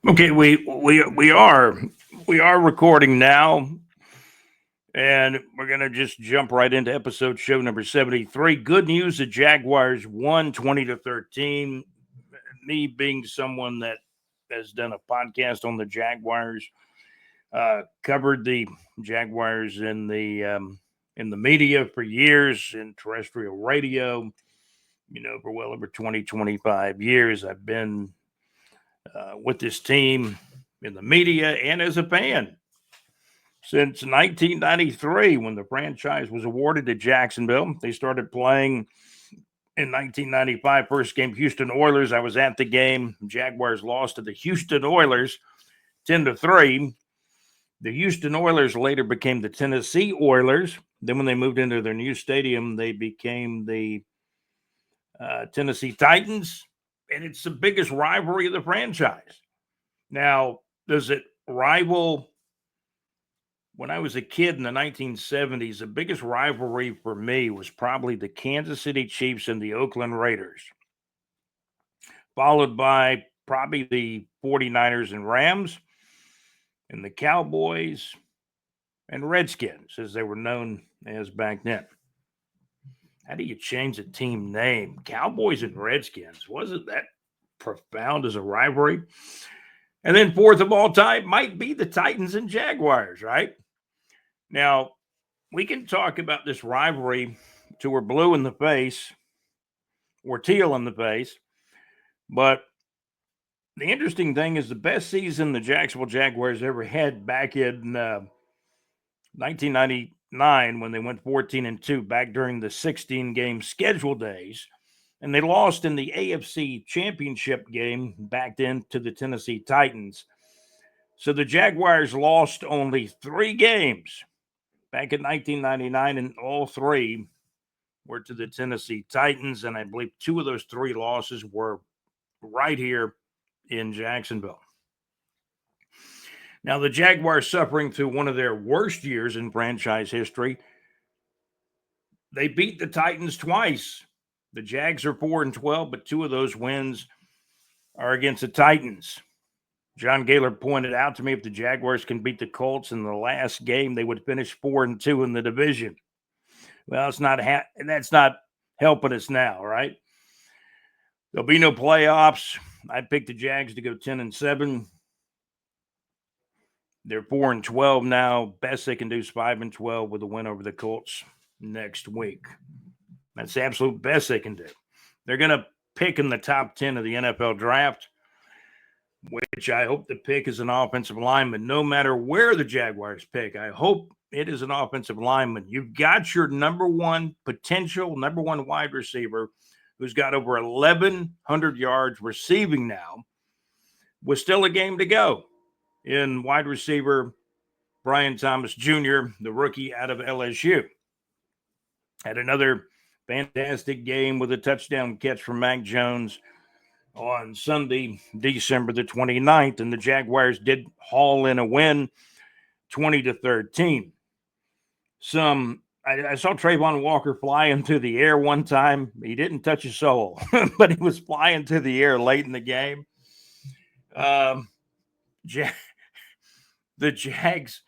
Okay, we are recording now, and we're gonna just jump right into episode show number 73. Good news: the Jaguars won 20-13. Me being someone that has done a podcast on the Jaguars, covered the Jaguars in the media for years in terrestrial radio. For well over 20-25 years, I've been with this team in the media and as a fan since 1993 when the franchise was awarded to Jacksonville. They started playing in 1995, first game, Houston Oilers. I was at the game. Jaguars lost to the Houston Oilers 10-3. The Houston Oilers later became the Tennessee Oilers. Then when they moved into their new stadium, they became the Tennessee Titans. And it's the biggest rivalry of the franchise. Now, does it rival? When I was a kid in the 1970s, the biggest rivalry for me was probably the Kansas City Chiefs and the Oakland Raiders, followed by probably the 49ers and Rams, and the Cowboys and Redskins, as they were known as back then. How do you change a team name? Cowboys and Redskins. Wasn't that profound as a rivalry? And then fourth of all time might be the Titans and Jaguars, right? Now, we can talk about this rivalry till we're blue in the face or teal in the face, but the interesting thing is the best season the Jacksonville Jaguars ever had back in 1999 when they went 14-2 back during the 16-game schedule days. And they lost in the AFC Championship game back then to the Tennessee Titans. So the Jaguars lost only 3 games back in 1999, and all 3 were to the Tennessee Titans. And I believe 2 of those 3 losses were right here in Jacksonville. Now, the Jaguars suffering through one of their worst years in franchise history. They beat the Titans twice. The Jags are 4-12, but 2 of those wins are against the Titans. John Gaylor pointed out to me if the Jaguars can beat the Colts in the last game, they would finish 4-2 in the division. Well, that's not helping us now, right? There'll be no playoffs. I picked the Jags to go 10-7. They're 4-12 now. Best they can do is 5-12 with a win over the Colts next week. That's the absolute best they can do. They're going to pick in the top 10 of the NFL draft, which I hope the pick is an offensive lineman. No matter where the Jaguars pick, I hope it is an offensive lineman. You've got your number one wide receiver who's got over 1,100 yards receiving now with still a game to go in wide receiver Brian Thomas Jr., the rookie out of LSU. Had another fantastic game with a touchdown catch from Mac Jones on Sunday, December the 29th, and the Jaguars did haul in a win 20-13. I saw Trayvon Walker flying through the air one time. He didn't touch a soul, but he was flying through the air late in the game. The Jags,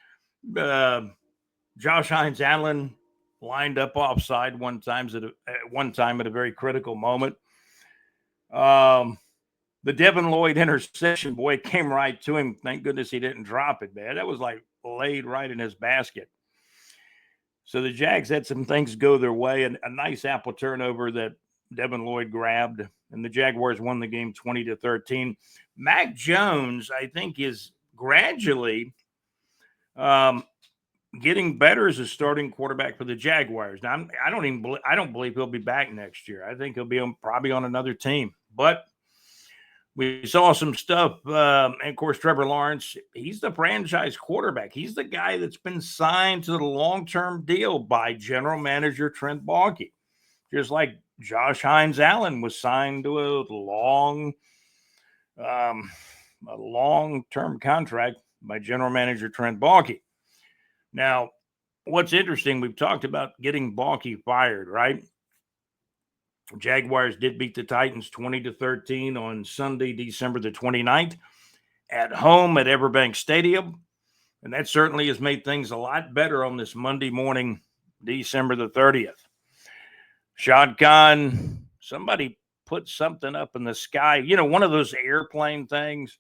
Josh Hines Allen lined up offside one time at a very critical moment. The Devin Lloyd interception, boy, came right to him. Thank goodness he didn't drop it, man. That was like laid right in his basket. So the Jags had some things go their way, and a nice apple turnover that Devin Lloyd grabbed, and the Jaguars won the game 20-13. Mac Jones, I think, is gradually getting better as a starting quarterback for the Jaguars. Now, I don't believe he'll be back next year. I think he'll be probably on another team, but we saw some stuff. And of course, Trevor Lawrence, he's the franchise quarterback. He's the guy that's been signed to the long-term deal by general manager Trent Baalke, just like Josh Hines Allen was signed to a long-term contract by general manager Trent Baalke. Now, what's interesting, we've talked about getting Baalke fired, right? Jaguars did beat the Titans 20-13 on Sunday, December the 29th. at home at Everbank Stadium. And that certainly has made things a lot better on this Monday morning, December the 30th. Shad Khan, somebody put something up in the sky, one of those airplane things,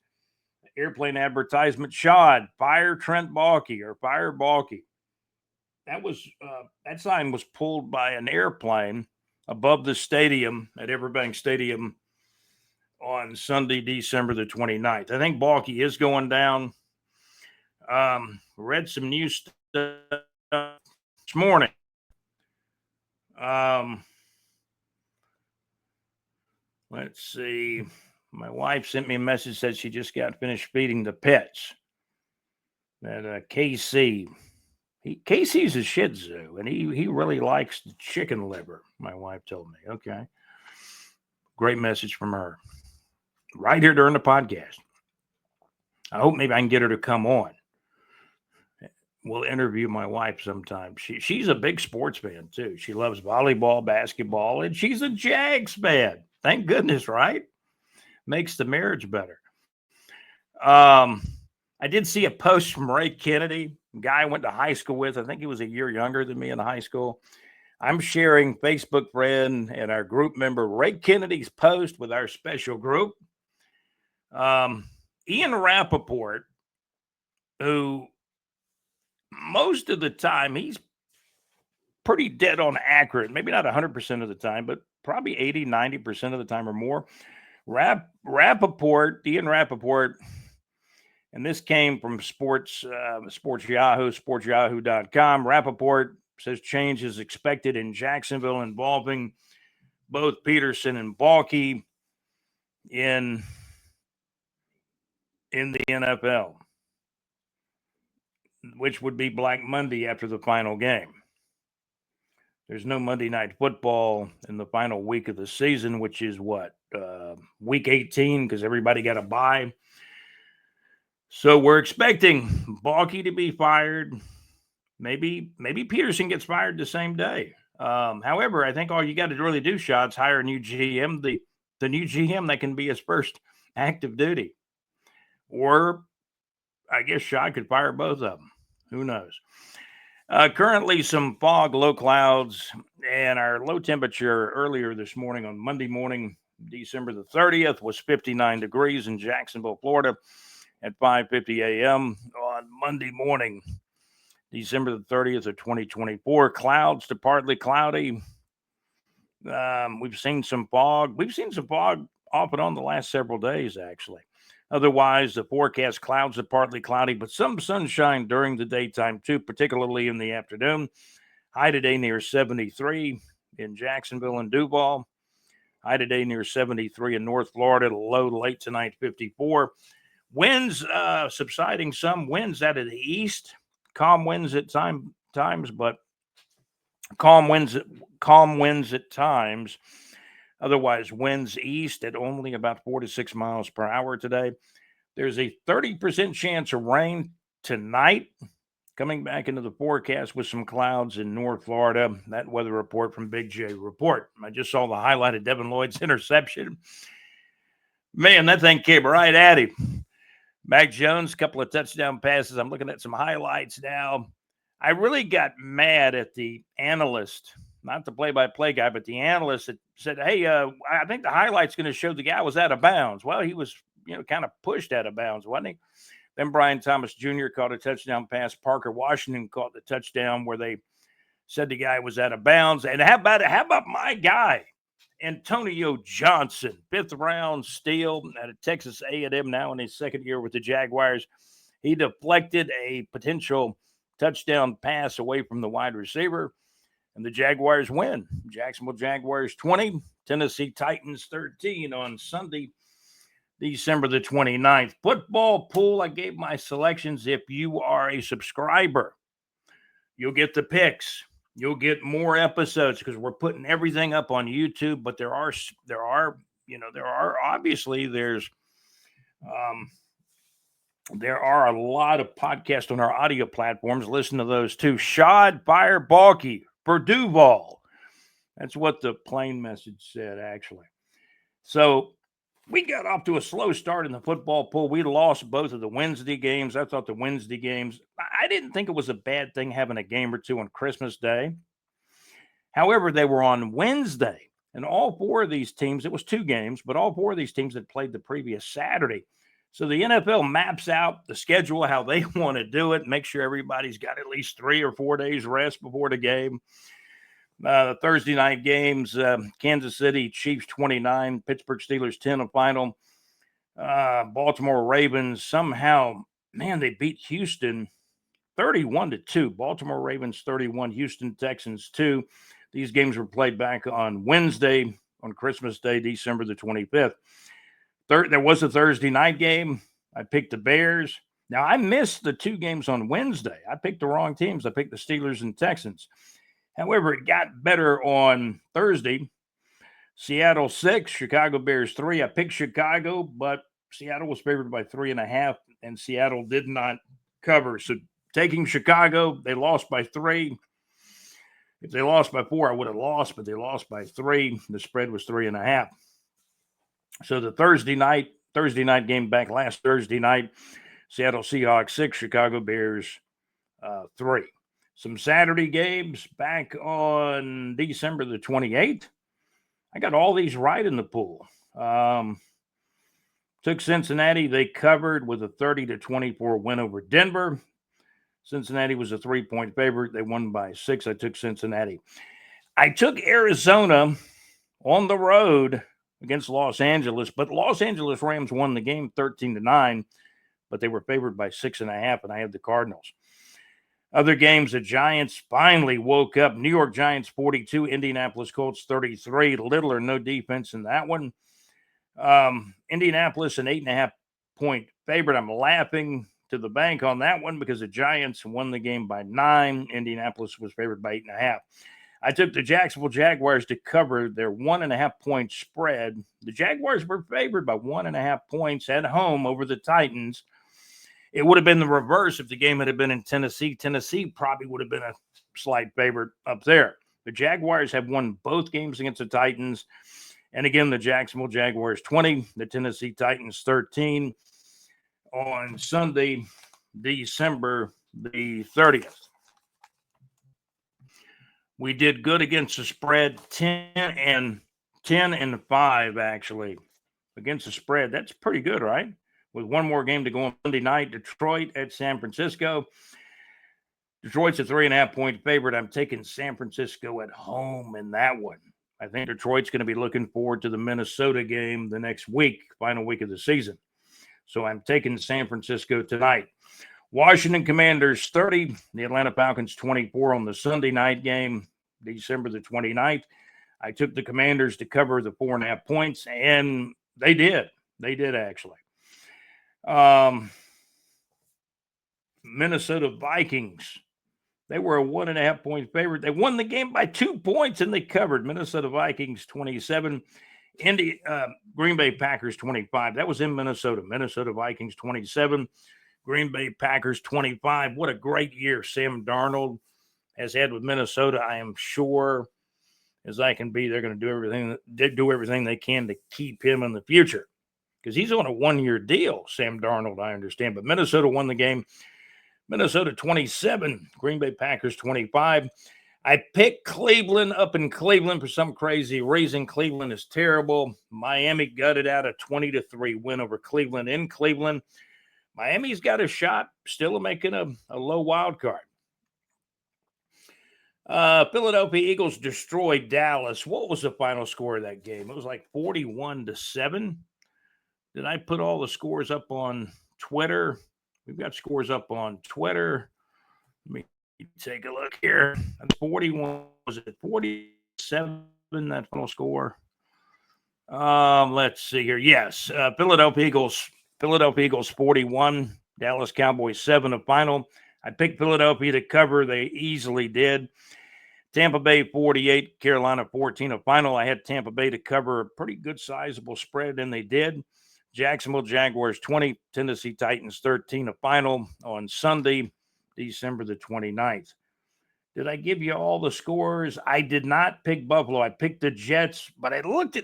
airplane advertisement. Shad, fire Trent Baalke or fire Baalke. That sign was pulled by an airplane above the stadium at Everbank Stadium on Sunday, December the 29th. I think Baalke is going down. Read some news stuff this morning. Let's see. My wife sent me a message, said she just got finished feeding the pets. That KC, Casey's a Shih Tzu, and he really likes the chicken liver. My wife told me. Okay, great message from her, right here during the podcast. I hope maybe I can get her to come on. We'll interview my wife sometime. She's a big sports fan too. She loves volleyball, basketball, and she's a Jags fan. Thank goodness, right? Makes the marriage better. I did see a post from Ray Kennedy, a guy I went to high school with. I think he was a year younger than me in high school. I'm sharing Facebook friend and our group member Ray Kennedy's post with our special group. Ian Rappaport, who most of the time he's pretty dead on accurate, maybe not 100% of the time, but probably 80, 90% of the time or more. Rappaport, Ian Rappaport, and this came from Sports Yahoo, sportsyahoo.com. Rappaport says change is expected in Jacksonville involving both Peterson and Baalke in the NFL, which would be Black Monday after the final game. There's no Monday Night Football in the final week of the season, which is what? Week 18, because everybody got a bye. So we're expecting Baalke to be fired. Maybe Peterson gets fired the same day. However, I think all you got to really do, Shad, is hire a new GM, the new GM that can be his first active duty. Or I guess Shad could fire both of them. Who knows? Currently some fog, low clouds, and our low temperature earlier this morning on Monday morning, December the 30th, was 59 degrees in Jacksonville, Florida at 5:50 a.m. on Monday morning, December the 30th of 2024. Clouds to partly cloudy. We've seen some fog. We've seen some fog off and on the last several days, actually. Otherwise, the forecast clouds to partly cloudy, but some sunshine during the daytime too, particularly in the afternoon. High today near 73 in Jacksonville and Duval. High today near 73 in North Florida. Low late tonight, 54. Winds subsiding, some winds out of the east. Calm winds at times, but calm winds at times. Otherwise, winds east at only about 4 to 6 miles per hour today. There's a 30% chance of rain tonight. Coming back into the forecast with some clouds in North Florida. That weather report from Big J Report. I just saw the highlight of Devin Lloyd's interception. Man, that thing came right at him. Mac Jones, couple of touchdown passes. I'm looking at some highlights now. I really got mad at the analyst, not the play-by-play guy, but the analyst that said, hey, I think the highlight's going to show the guy was out of bounds. Well, he was, kind of pushed out of bounds, wasn't he? Then Brian Thomas Jr. caught a touchdown pass. Parker Washington caught the touchdown where they said the guy was out of bounds. And how about my guy, Antonio Johnson, 5th round steal out of Texas A&M, now in his second year with the Jaguars. He deflected a potential touchdown pass away from the wide receiver, and the Jaguars win. Jacksonville Jaguars 20, Tennessee Titans 13 on Sunday, December the 29th. Football pool, I gave my selections. If you are a subscriber, you'll get the picks. You'll get more episodes because we're putting everything up on YouTube, but there are obviously there are a lot of podcasts on our audio platforms. Listen to those too. Shad Fire Baalke for Duval. That's what the plain message said, actually. So We got off to a slow start in the football pool. We lost both of the Wednesday games. I thought the Wednesday games, I didn't think it was a bad thing having a game or two on Christmas Day. However, they were on Wednesday, and all four of these teams, it was two games, but all four of these teams had played the previous Saturday. So the NFL maps out the schedule, how they want to do it, make sure everybody's got at least 3 or 4 days rest before the game. The Thursday night games, Kansas City Chiefs 29, Pittsburgh Steelers 10 a final. Baltimore Ravens somehow, man, they beat Houston 31-2. Baltimore Ravens 31, Houston Texans 2. These games were played back on Wednesday, on Christmas Day, December the 25th. There was a Thursday night game. I picked the Bears. Now, I missed the 2 games on Wednesday. I picked the wrong teams. I picked the Steelers and Texans. However, it got better on Thursday. Seattle 6, Chicago Bears 3. I picked Chicago, but Seattle was favored by 3.5, and Seattle did not cover. So taking Chicago, they lost by 3. If they lost by 4, I would have lost, but they lost by 3. The spread was 3.5. So the Thursday night game back last Thursday night, Seattle Seahawks 6, Chicago Bears 3. Some Saturday games back on December the 28th. I got all these right in the pool. Took Cincinnati. They covered with a 30-24 win over Denver. Cincinnati was a 3-point favorite. They won by 6. I took Cincinnati. I took Arizona on the road against Los Angeles, but Los Angeles Rams won the game 13-9, but they were favored by 6.5, and I had the Cardinals. Other games, the Giants finally woke up. New York Giants 42, Indianapolis Colts 33. Little or no defense in that one. Indianapolis an 8.5-point favorite. I'm laughing to the bank on that one because the Giants won the game by 9. Indianapolis was favored by 8.5. I took the Jacksonville Jaguars to cover their 1.5-point spread. The Jaguars were favored by 1.5 points at home over the Titans. It would have been the reverse if the game had been in Tennessee. Tennessee probably would have been a slight favorite up there. The Jaguars have won both games against the Titans. And again, the Jacksonville Jaguars 20, the Tennessee Titans 13 on Sunday, December the 30th. We did good against the spread, 10-5 actually against the spread. That's pretty good, right? With one more game to go on Monday night, Detroit at San Francisco. Detroit's a 3.5-point favorite. I'm taking San Francisco at home in that one. I think Detroit's going to be looking forward to the Minnesota game the next week, final week of the season. So I'm taking San Francisco tonight. Washington Commanders 30, the Atlanta Falcons 24 on the Sunday night game, December the 29th. I took the Commanders to cover the 4.5 points, and they did. They did actually. Minnesota Vikings. They were a 1.5-point favorite. They won the game by 2 points, and they covered. Minnesota Vikings 27, Green Bay Packers 25. That was in Minnesota. Minnesota Vikings 27, Green Bay Packers 25. What a great year Sam Darnold has had with Minnesota. I am sure as I can be, they're going to do everything they can to keep him in the future because he's on a 1-year deal, Sam Darnold, I understand. But Minnesota won the game. Minnesota 27, Green Bay Packers 25. I picked Cleveland up in Cleveland for some crazy reason. Cleveland is terrible. Miami gutted out a 20-3 win over Cleveland in Cleveland. Miami's got a shot still of making a low wild card. Philadelphia Eagles destroyed Dallas. What was the final score of that game? It was like 41-7. Did I put all the scores up on Twitter? We've got scores up on Twitter. Let me take a look here. That's 41. Was it 47, that final score? Let's see here. Yes. Philadelphia Eagles 41. Dallas Cowboys 7 of final. I picked Philadelphia to cover. They easily did. Tampa Bay 48, Carolina 14 of final. I had Tampa Bay to cover a pretty good sizable spread, and they did. Jacksonville Jaguars 20, Tennessee Titans 13 of final on Sunday, December the 29th. Did I give you all the scores? I did not pick Buffalo. I picked the Jets, but I looked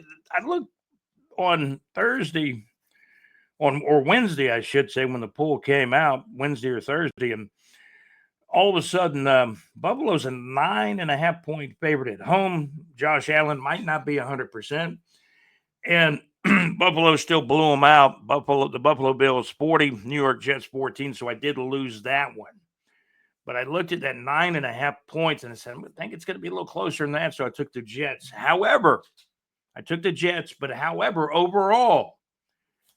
on Thursday, or Wednesday, I should say, when the poll came out, Wednesday or Thursday, and all of a sudden, Buffalo's a 9.5-point favorite at home. Josh Allen might not be 100%, and Buffalo still blew them out. The Buffalo Bills 40, New York Jets 14. So I did lose that one. But I looked at that 9.5 points and I said, I think it's going to be a little closer than that. So I took the Jets. However, I took the Jets. But however, overall,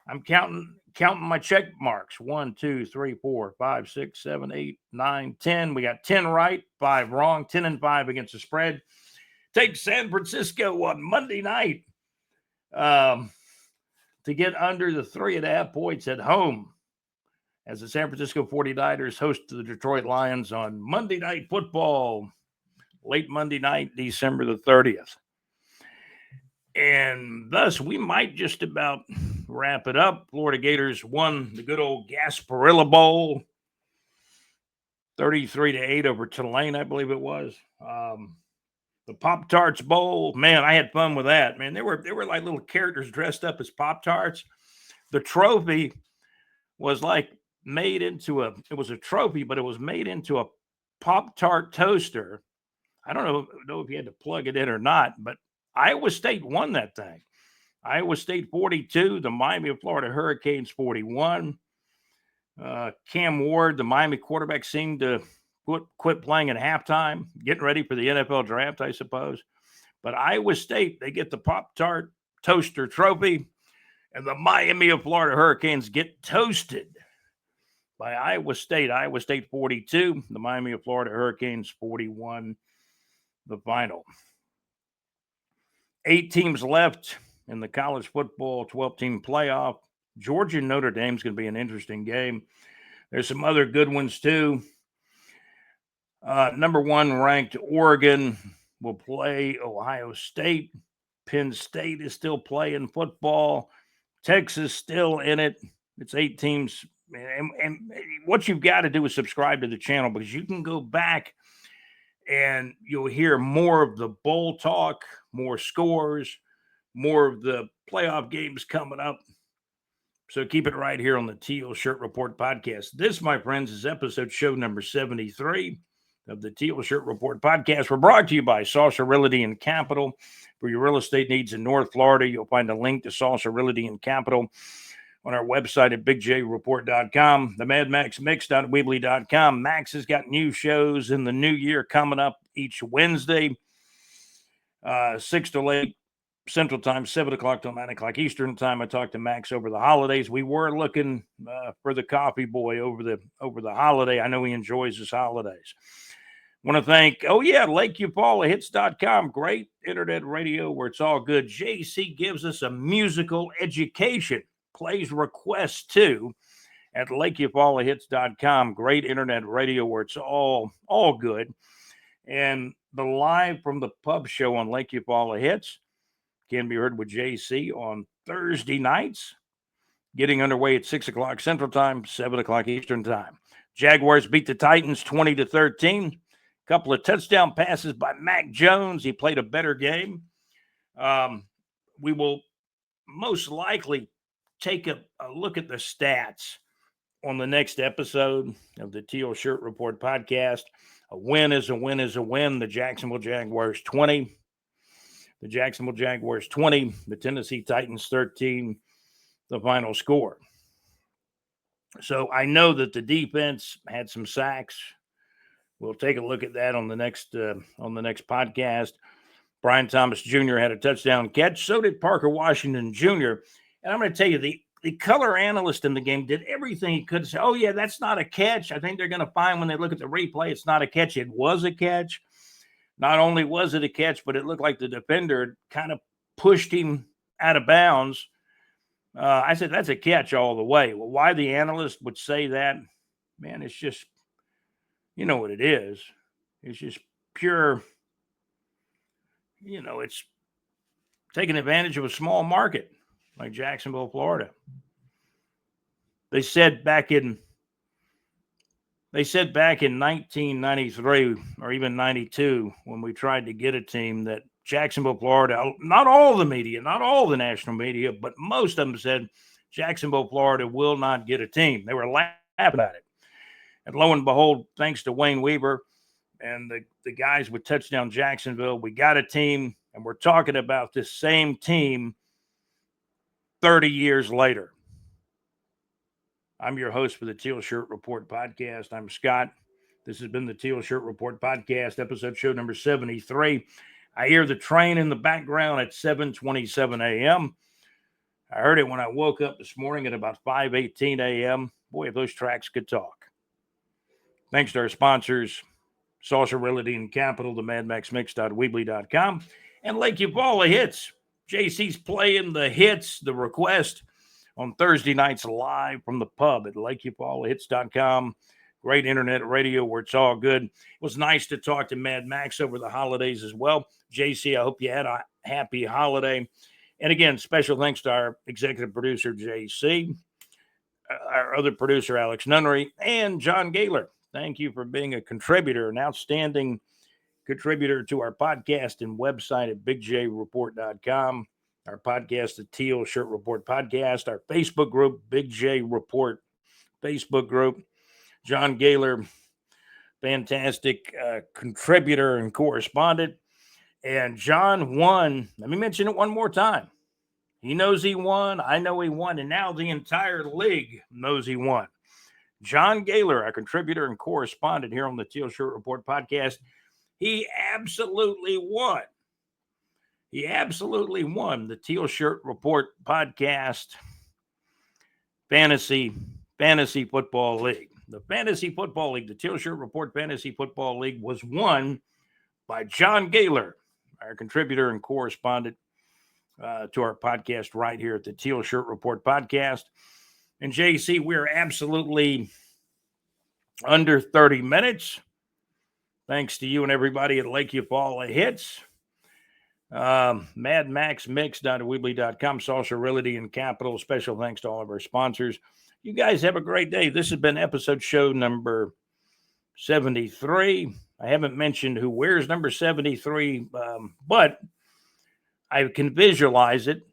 I'm counting my check marks. 1, 2, 3, 4, 5, 6, 7, 8, 9, 10. We got 10 right, 5 wrong, 10-5 against the spread. Take San Francisco on Monday night to get under the 3.5 points at home as the San Francisco 49ers host the Detroit Lions on Monday Night Football, late Monday night, December the 30th. And thus, we might just about wrap it up. Florida Gators won the good old Gasparilla Bowl, 33-8 over Tulane, I believe it was. The Pop-Tarts Bowl, man, I had fun with that. Man, they were like little characters dressed up as Pop-Tarts. The trophy was like made into it was a trophy, but it was made into a Pop-Tart toaster. I don't know if you had to plug it in or not, but Iowa State won that thing. Iowa State 42, the Miami of Florida Hurricanes 41. Cam Ward, the Miami quarterback, seemed to quit playing at halftime, getting ready for the NFL draft, I suppose. But Iowa State, they get the Pop-Tart toaster trophy, and the Miami of Florida Hurricanes get toasted by Iowa State. Iowa State 42, the Miami of Florida Hurricanes 41, the final. 8 teams left in the college football 12-team playoff. Georgia and Notre Dame is going to be an interesting game. There's some other good ones too. Number 1 ranked Oregon will play Ohio State. Penn State is still playing football. Texas still in it. It's 8 teams. And what you've got to do is subscribe to the channel, because you can go back and you'll hear more of the bowl talk, more scores, more of the playoff games coming up. So keep it right here on the Teal Shirt Report podcast. This, my friends, is episode show number 73 of the Teal Shirt Report podcast. We're brought to you by Saucer Realty and Capital. For your real estate needs in North Florida, you'll find a link to Saucer Realty and Capital on our website at bigjreport.com, the madmaxmix.weebly.com. Max has got new shows in the new year coming up each Wednesday, 6 to 8 Central Time, 7 o'clock till 9 o'clock Eastern Time. I talked to Max over the holidays. We were looking for the coffee boy over the holiday. I know he enjoys his holidays. Want to thank, LakeUpalaHits.com, great internet radio where it's all good. JC gives us a musical education, plays requests too at LakeUpalaHits.com, great internet radio where it's all good. And the live from the pub show on Lake Upala Hits can be heard with JC on Thursday nights, getting underway at 6 o'clock Central Time, 7 o'clock Eastern Time. Jaguars beat the Titans 20-13. Couple of touchdown passes by Mac Jones. He played a better game. We will most likely take a look at the stats on the next episode of the Teal Shirt Report podcast. A win is a win is a win. The Jacksonville Jaguars 20. The Jacksonville Jaguars 20. The Tennessee Titans 13. The final score. So I know that the defense had some sacks. We'll take a look at that on the next podcast. Brian Thomas Jr. had a touchdown catch. So did Parker Washington Jr. And I'm going to tell you, the color analyst in the game did everything he could to say, oh, yeah, that's not a catch. I think they're going to find when they look at the replay, it's not a catch. It was a catch. Not only was it a catch, but it looked like the defender kind of pushed him out of bounds. I said, that's a catch all the way. Well, why the analyst would say that, man, it's just, you know what it is. It's just pure, it's taking advantage of a small market like Jacksonville, Florida. They said back in 1993 or even 92, when we tried to get a team, that Jacksonville, Florida, not all the media, not all the national media, but most of them said Jacksonville, Florida will not get a team. They were laughing about it. And lo and behold, thanks to Wayne Weaver and the guys with Touchdown Jacksonville, we got a team, and we're talking about this same team 30 years later. I'm your host for the Teal Shirt Report podcast. I'm Scott. This has been the Teal Shirt Report podcast, episode show number 73. I hear the train in the background at 7:27 a.m. I heard it when I woke up this morning at about 5:18 a.m. Boy, if those tracks could talk. Thanks to our sponsors, Saucer Realty and Capital, the MadMaxMix.weebly.com, and Lake Eufaula Hits. JC's playing the hits, the request, on Thursday nights live from the pub at LakeEufaulaHits.com. Great internet radio where it's all good. It was nice to talk to Mad Max over the holidays as well. JC, I hope you had a happy holiday. And again, special thanks to our executive producer, JC, our other producer, Alex Nunnery, and John Gaylor. Thank you for being a contributor, an outstanding contributor to our podcast and website at bigjreport.com. Our podcast, the Teal Shirt Report Podcast, our Facebook group, Big J Report Facebook group. John Gaylor, fantastic contributor and correspondent. And John won. Let me mention it one more time. He knows he won. I know he won. And now the entire league knows he won. John Gaylor, our contributor and correspondent here on the Teal Shirt Report podcast, he absolutely won. He absolutely won the Teal Shirt Report podcast fantasy football league. The Fantasy Football League, the Teal Shirt Report Fantasy Football League, was won by John Gaylor, our contributor and correspondent to our podcast right here at the Teal Shirt Report podcast. And JC, we're absolutely under 30 minutes. Thanks to you and everybody at Lake Eufaula Hits. MadMaxMix.weebly.com, Saucer Realty and Capital. Special thanks to all of our sponsors. You guys have a great day. This has been episode show number 73. I haven't mentioned who wears number 73, but I can visualize it.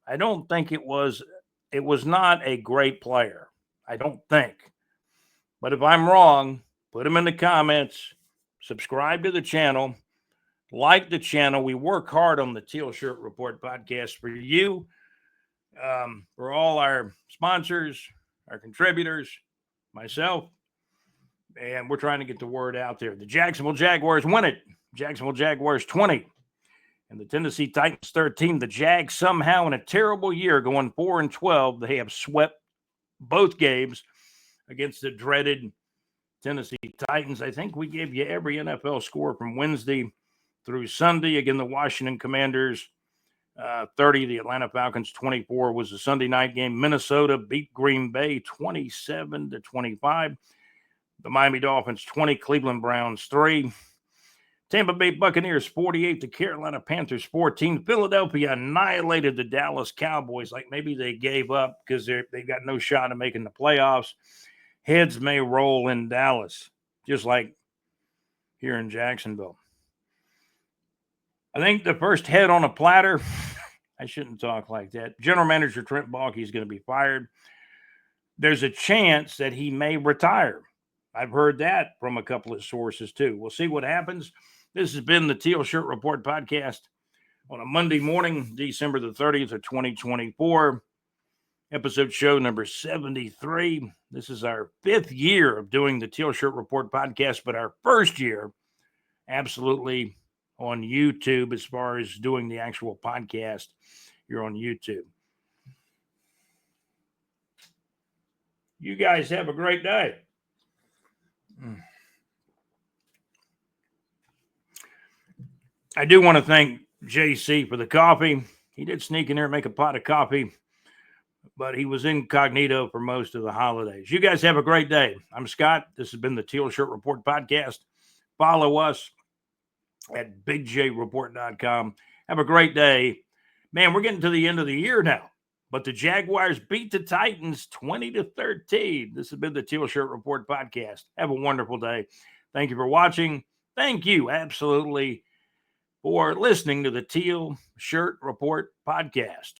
I don't think it was not a great player. I don't think. But if I'm wrong, put them in the comments. Subscribe to the channel. Like the channel. We work hard on the Teal Shirt Report podcast for you, for all our sponsors, our contributors, myself, and we're trying to get the word out there. The Jacksonville Jaguars win it. Jacksonville Jaguars 20 and the Tennessee Titans 13. The Jags somehow in a terrible year going 4-12. They have swept both games against the dreaded Tennessee Titans. I think we gave you every NFL score from Wednesday through Sunday. Again, the Washington Commanders 30, the Atlanta Falcons 24 was the Sunday night game. Minnesota beat Green Bay 27-25. The Miami Dolphins 20, Cleveland Browns 3. Tampa Bay Buccaneers 48, the Carolina Panthers 14. Philadelphia annihilated the Dallas Cowboys like maybe they gave up because they got no shot of making the playoffs. Heads may roll in Dallas, just like here in Jacksonville. I think the first head on a platter, I shouldn't talk like that. General Manager Trent Baalke is going to be fired. There's a chance that he may retire. I've heard that from a couple of sources too. We'll see what happens. This has been the Teal Shirt Report podcast on a Monday morning, December the 30th of 2024. Episode show number 73. This is our 5th year of doing the Teal Shirt Report podcast, but our first year absolutely on YouTube as far as doing the actual podcast. You're on YouTube. You guys have a great day. I do want to thank JC for the coffee. He did sneak in there and make a pot of coffee, but he was incognito for most of the holidays. You guys have a great day. I'm Scott. This has been the Teal Shirt Report podcast. Follow us at bigjreport.com. Have a great day. Man, we're getting to the end of the year now, but the Jaguars beat the Titans 20-13. This has been the Teal Shirt Report podcast. Have a wonderful day. Thank you for watching. Thank you absolutely for listening to the Teal Shirt Report podcast.